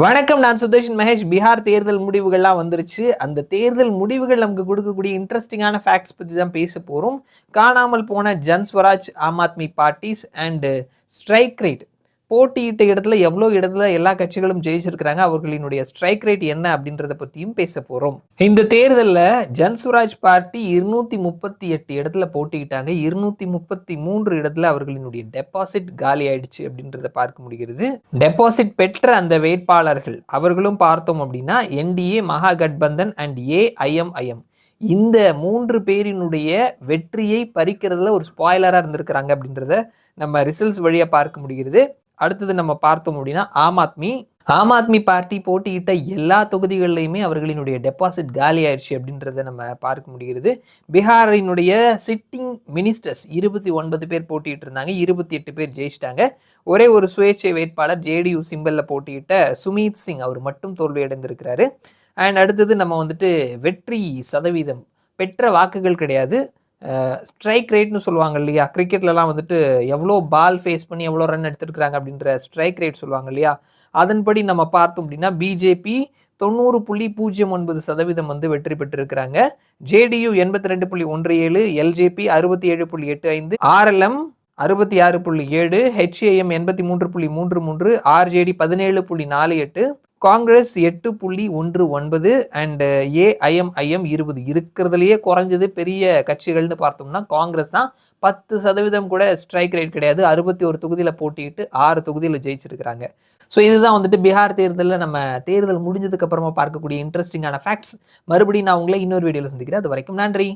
வணக்கம். நான் சுதர்ஷன் மகேஷ். பீகார் தேர்தல் முடிவுகள்லாம் வந்துருச்சு. அந்த தேர்தல் முடிவுகள் நமக்கு கொடுக்கக்கூடிய இன்ட்ரெஸ்டிங்கான ஃபேக்ட்ஸ் பத்தி தான் பேச போறோம். காணாமல் போன Jan Suraaj, Aam Aadmi parties and strike rate போட்டியிட்ட இடத்துல எவ்வளோ இடத்துல எல்லா கட்சிகளும் ஜெயிச்சிருக்கிறாங்க, அவர்களினுடைய ஸ்ட்ரைக் ரேட் என்ன அப்படின்றத பத்தியும் பேச போறோம். இந்த தேர்தலில் ஜன்ஸ்வராஜ் பார்ட்டி 238 இடத்துல போட்டியிட்டாங்க. 233 இடத்துல அவர்களினுடைய டெபாசிட் காலி ஆயிடுச்சு அப்படின்றத பார்க்க முடிகிறது. டெபாசிட் பெற்ற அந்த வேட்பாளர்கள் அவர்களும் பார்த்தோம் அப்படின்னா என்டிஏ, மகாகட்பந்தன் அண்ட் ஏஐஎம்ஐஎம் இந்த 3 பேரினுடைய வெற்றியை பறிக்கிறதுல ஒரு ஸ்பாய்லரா இருந்திருக்கிறாங்க அப்படின்றத நம்ம ரிசல்ட்ஸ் வழியா பார்க்க முடிகிறது. அடுத்தது நம்ம பார்த்தோம் அப்படின்னா ஆம் ஆத்மி பார்ட்டி போட்டியிட்ட எல்லா தொகுதிகளிலையுமே அவர்களினுடைய டெபாசிட் காலி ஆயிடுச்சு அப்படின்றத நம்ம பார்க்க முடிகிறது. பீகாரினுடைய சிட்டிங் மினிஸ்டர்ஸ் 29 பேர் போட்டிட்டு இருந்தாங்க. 28 பேர் ஜெயிச்சிட்டாங்க. ஒரே ஒரு சுயேட்சை வேட்பாளர் ஜேடியு சிம்பல்ல போட்டியிட்ட சுமீத் சிங் அவர் மட்டும் தோல்வி அடைந்திருக்கிறாரு. அண்ட் அடுத்தது நம்ம வந்துட்டு வெற்றி சதவீதம் பெற்ற வாக்குகள் கிடையாது, ஸ்ட்ரைக் ரேட்னு சொல்லுவாங்க இல்லையா, கிரிக்கெட்லலாம் வந்துட்டு எவ்வளோ பால் ஃபேஸ் பண்ணி எவ்வளோ ரன் எடுத்துருக்குறாங்க அப்படின்ற ஸ்ட்ரைக் ரேட் சொல்லுவாங்க இல்லையா, அதன்படி நம்ம பார்த்தோம் அப்படின்னா பிஜேபி 90.09% வந்து வெற்றி பெற்றிருக்கிறாங்க. JDU 82.17, LJP 67.85, RLM 66.7, HAM 83.33, RJD 17.48, Congress 8.19 and AIMIM 20. இருக்கிறதுலையே குறைஞ்சது பெரிய கட்சிகள்னு பார்த்தோம்னா காங்கிரஸ் தான். 10% கூட ஸ்ட்ரைக் ரேட் கிடையாது. 61 தொகுதியில் போட்டிட்டு 6 தொகுதியில் ஜெயிச்சிருக்கிறாங்க. ஸோ இதுதான் வந்துட்டு பீகார் தேர்தலில் நம்ம தேர்தல் முடிஞ்சதுக்கு அப்புறமா பார்க்கக்கூடிய இன்ட்ரெஸ்டிங்கான ஃபேக்ட்ஸ். மறுபடியும் நான் உங்களை இன்னொரு வீடியோவில் சந்திக்கிறேன். அது வரைக்கும் நன்றி.